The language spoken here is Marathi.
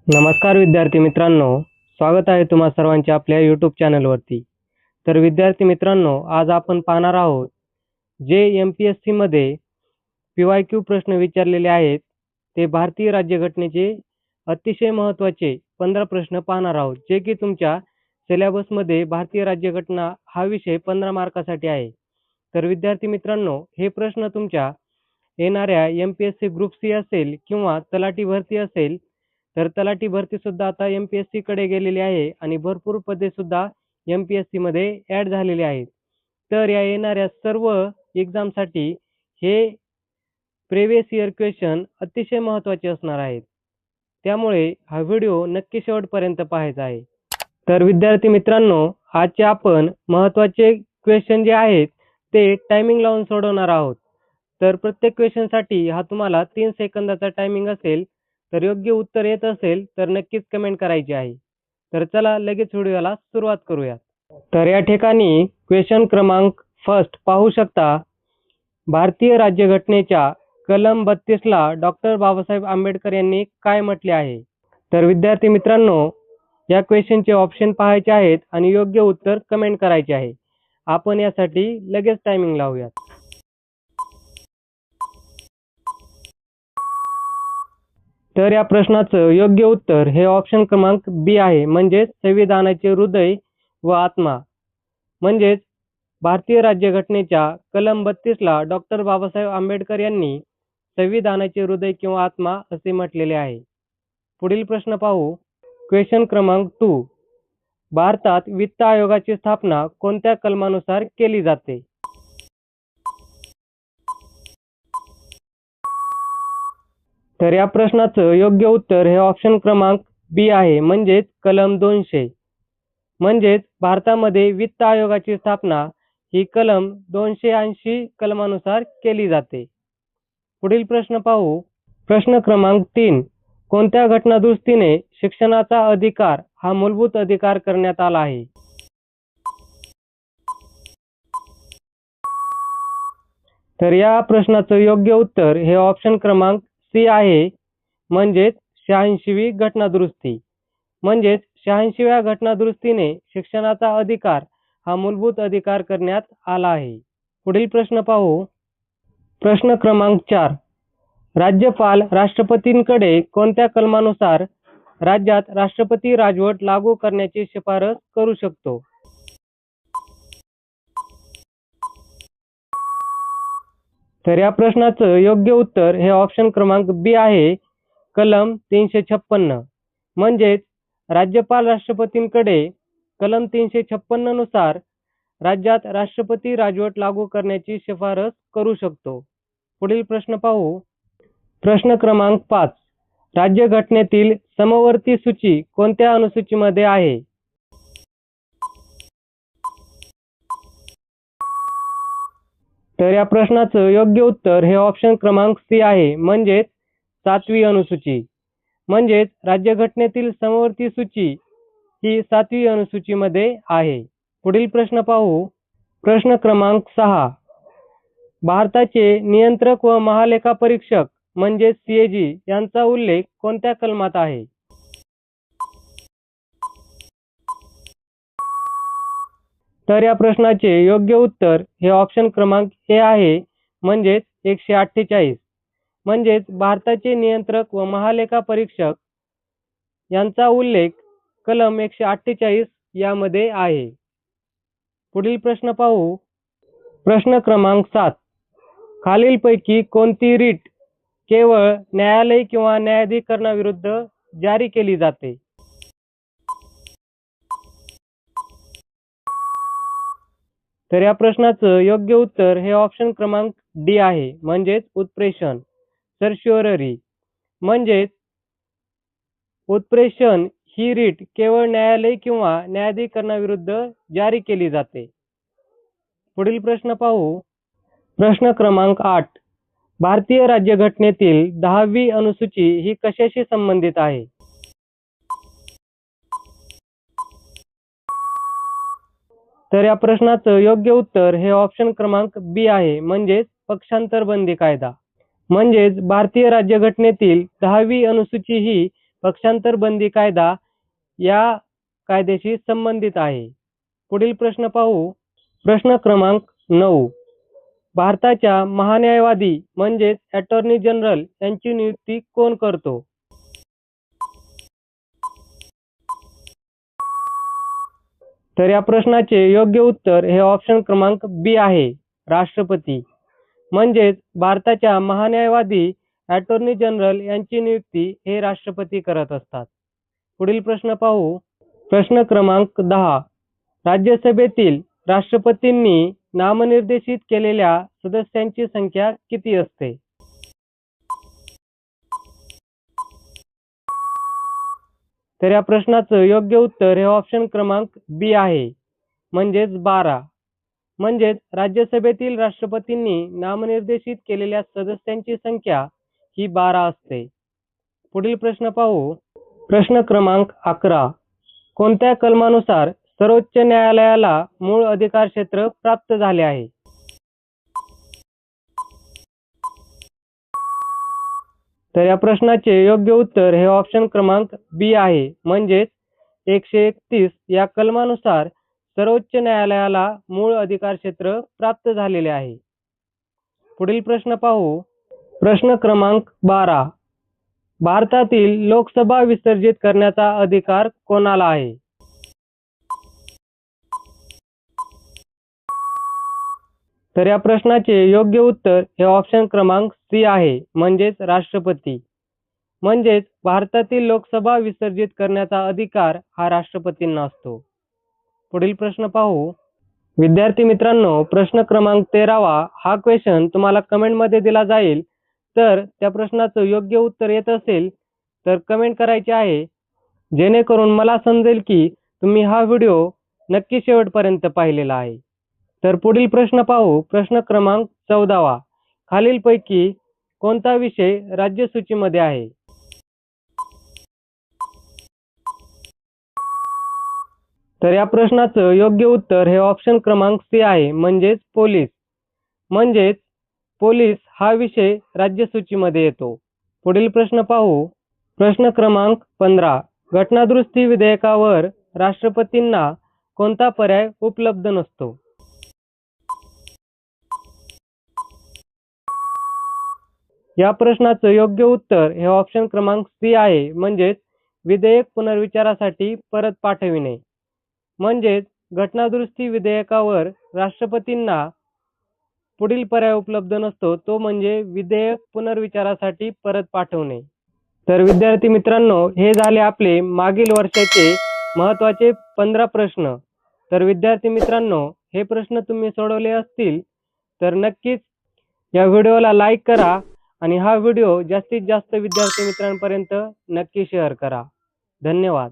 नमस्कार विद्यार्थी मित्रांनो, स्वागत आहे तुम्हा सर्वांचे आपल्या यूट्यूब चॅनलवरती. तर विद्यार्थी मित्रांनो, आज आपण पाहणार आहोत जे MPSCमध्ये PYQ प्रश्न विचारलेले आहेत, ते भारतीय राज्यघटनेचे अतिशय महत्त्वाचे 15 प्रश्न पाहणार आहोत, जे की तुमच्या सिलेबसमध्ये भारतीय राज्यघटना हा विषय 15 मार्कासाठी आहे. तर विद्यार्थी मित्रांनो, हे प्रश्न तुमच्या येणाऱ्या MPSC ग्रुप सी असेल किंवा तलाठी भरती असेल, तर तलाठी भरतीसुद्धा आता MPSCकडे गेलेली आहे आणि भरपूर पदेसुद्धा MPSCमध्ये ॲड झालेली आहेत. तर या येणाऱ्या सर्व एक्झामसाठी हे प्रिव्हियस इयर क्वेश्चन अतिशय महत्त्वाचे असणार आहेत. त्यामुळे हा व्हिडिओ नक्की शेवटपर्यंत पाहायचा आहे. तर विद्यार्थी मित्रांनो, आजचे आपण महत्त्वाचे क्वेश्चन जे आहेत ते टायमिंग लावून सोडवणार आहोत. तर प्रत्येक क्वेश्चनसाठी हा तुम्हाला 3 सेकंदाचा टायमिंग असेल. तर योग्य उत्तर येत असेल तर नक्कीच कमेंट करायची आहे. तर चला लगेच व्हिडिओला सुरुवात करूया. तर या ठिकाणी क्वेश्चन क्रमांक फर्स्ट पाहू शकता. भारतीय राज्यघटनेच्या कलम 32ला डॉक्टर बाबासाहेब आंबेडकर यांनी काय म्हटले आहे? तर विद्यार्थी मित्रांनो, या क्वेश्चनचे ऑप्शन पाहायचे आहेत आणि योग्य उत्तर कमेंट करायचे आहे. आपण यासाठी लगेच टायमिंग लावूयात. तर या प्रश्नाचं योग्य उत्तर हे ऑप्शन क्रमांक बी आहे, म्हणजेच संविधानाचे हृदय व आत्मा. म्हणजेच भारतीय राज्यघटनेच्या कलम 32ला डॉक्टर बाबासाहेब आंबेडकर यांनी संविधानाचे हृदय किंवा आत्मा असे म्हटलेले आहे. पुढील प्रश्न पाहू. क्वेश्चन क्रमांक 2. भारतात वित्त आयोगाची स्थापना कोणत्या कलमानुसार केली जाते? तर या प्रश्नाचं योग्य उत्तर हे ऑप्शन क्रमांक बी आहे, म्हणजेच कलम 200. म्हणजेच भारतामध्ये वित्त आयोगाची स्थापना ही कलम 280 कलमानुसार केली जाते. पुढील प्रश्न पाहू. प्रश्न क्रमांक 3. कोणत्या घटनादुरुस्तीने शिक्षणाचा अधिकार हा मूलभूत अधिकार करण्यात आला आहे? तर या प्रश्नाचं योग्य उत्तर हे ऑप्शन क्रमांक सी आहे, म्हणजेच 86वी घटनादुरुस्ती. म्हणजेच 86व्या घटनादुरुस्तीने शिक्षणाचा अधिकार हा मूलभूत अधिकार करण्यात आला आहे. पुढील प्रश्न पाहू. प्रश्न क्रमांक 4. राज्यपाल राष्ट्रपतींकडे कोणत्या कलमानुसार राज्यात राष्ट्रपती राजवट लागू करण्याची शिफारस करू शकतो? तर या प्रश्नाचं योग्य उत्तर हे ऑप्शन क्रमांक बी आहे, कलम 356. म्हणजेच राज्यपाल राष्ट्रपतींकडे कलम 356 नुसार राज्यात राष्ट्रपती राजवट लागू करण्याची शिफारस करू शकतो. पुढील प्रश्न पाहू. प्रश्न क्रमांक 5. राज्यघटनेतील समवर्ती सूची कोणत्या अनुसूचीमध्ये आहे? तर या प्रश्नाचं योग्य उत्तर हे ऑप्शन क्रमांक सी आहे, म्हणजेच 7वी अनुसूची. म्हणजेच राज्यघटनेतील समवर्ती सूची ही 7वी अनुसूचीमध्ये आहे. पुढील प्रश्न पाहू. प्रश्न क्रमांक 6. भारताचे नियंत्रक व महालेखापरीक्षक म्हणजेच CAG यांचा उल्लेख कोणत्या कलमात आहे? तर या प्रश्नाचे योग्य उत्तर हे ऑप्शन क्रमांक ए आहे, म्हणजेच 148. म्हणजेच भारताचे नियंत्रक व महालेखापरीक्षक यांचा उल्लेख कलम 148 यामध्ये आहे. पुढील प्रश्न पाहू. प्रश्न क्रमांक 7. खालीलपैकी कोणती रीट केवळ न्यायालय किंवा न्यायाधिकरणाविरुद्ध जारी केली जाते? तर या प्रश्नाचं योग्य उत्तर हे ऑप्शन क्रमांक डी आहे, म्हणजेच उत्प्रेषण, सर्च्युअरी. म्हणजेच उत्प्रेषण ही रीट केवळ न्यायालय किंवा न्यायाधिकरणाविरुद्ध जारी केली जाते. पुढील प्रश्न पाहू. प्रश्न क्रमांक 8. भारतीय राज्यघटनेतील 10वी अनुसूची ही कशाशी संबंधित आहे? तर या प्रश्नाचं योग्य उत्तर हे ऑप्शन क्रमांक बी आहे, म्हणजेच पक्षांतर बंदी कायदा. म्हणजेच भारतीय राज्यघटनेतील 10वी अनुसूची ही पक्षांतर बंदी कायदा या कायद्याशी संबंधित आहे. पुढील प्रश्न पाहू. प्रश्न क्रमांक 9. भारताच्या महान्यायवादी म्हणजेच अटॉर्नी जनरल यांची नियुक्ती कोण करतो? तर या प्रश्नाचे योग्य उत्तर हे ऑप्शन क्रमांक बी आहे, राष्ट्रपती. म्हणजेच भारताच्या महान्यायवादी अटॉर्नी जनरल यांची नियुक्ती हे राष्ट्रपती करत असतात. पुढील प्रश्न पाहू. प्रश्न क्रमांक 10. राज्यसभेतील राष्ट्रपतींनी नामनिर्देशित केलेल्या सदस्यांची संख्या किती असते? तर या प्रश्नाचं योग्य उत्तर हे ऑप्शन क्रमांक बी आहे, म्हणजेच 12. म्हणजेच राज्यसभेतील राष्ट्रपतींनी नामनिर्देशित केलेल्या सदस्यांची संख्या ही 12 असते. पुढील प्रश्न पाहू. प्रश्न क्रमांक 11. कोणत्या कलमानुसार सर्वोच्च न्यायालयाला मूळ अधिकार क्षेत्र प्राप्त झाले आहे? तर या प्रश्नाचे योग्य उत्तर हे ऑप्शन क्रमांक बी आहे, म्हणजेच 131 या कलमानुसार सर्वोच्च न्यायालयाला मूळ अधिकार क्षेत्र प्राप्त झालेले आहे. पुढील प्रश्न पाहू. प्रश्न क्रमांक 12. भारतातील लोकसभा विसर्जित करण्याचा अधिकार कोणाला आहे? तर या प्रश्नाचे योग्य उत्तर हे ऑप्शन क्रमांक सी आहे, म्हणजेच राष्ट्रपती. म्हणजेच भारतातील लोकसभा विसर्जित करण्याचा अधिकार हा राष्ट्रपतींना असतो. पुढील प्रश्न पाहू. विद्यार्थी मित्रांनो, प्रश्न क्रमांक 13 हा क्वेश्चन तुम्हाला कमेंटमध्ये दिला जाईल. तर त्या प्रश्नाचं योग्य उत्तर येत असेल तर कमेंट करायचे आहे, जेणेकरून मला समजेल की तुम्ही हा व्हिडिओ नक्की शेवटपर्यंत पाहिलेला आहे. तर पुढील प्रश्न पाहू. प्रश्न क्रमांक 14. खालीलपैकी कोणता विषय राज्यसूचीमध्ये आहे? तर या प्रश्नाचं योग्य उत्तर हे ऑप्शन क्रमांक सी आहे, म्हणजेच पोलीस. म्हणजेच पोलीस हा विषय राज्यसूचीमध्ये येतो. पुढील प्रश्न पाहू. प्रश्न क्रमांक 15. घटनादुरुस्ती विधेयकावर राष्ट्रपतींना कोणता पर्याय उपलब्ध नसतो? या प्रश्नाचं योग्य उत्तर हे ऑप्शन क्रमांक सी आहे, म्हणजेच विधेयक पुनर्विचारासाठी परत पाठविणे. म्हणजेच घटनादुरुस्ती विधेयकावर राष्ट्रपतींना पुढील पर्याय उपलब्ध नसतो, तो म्हणजे विधेयक पुनर्विचारासाठी परत पाठवणे. तर विद्यार्थी मित्रांनो, हे झाले आपले मागील वर्षाचे महत्त्वाचे 15 प्रश्न. तर विद्यार्थी मित्रांनो, हे प्रश्न तुम्ही सोडवले असतील तर नक्कीच या व्हिडिओला लाईक करा आणि हा व्हिडिओ जास्तीत जास्त विद्यार्थी मित्रांपर्यंत नक्की शेअर करा. धन्यवाद.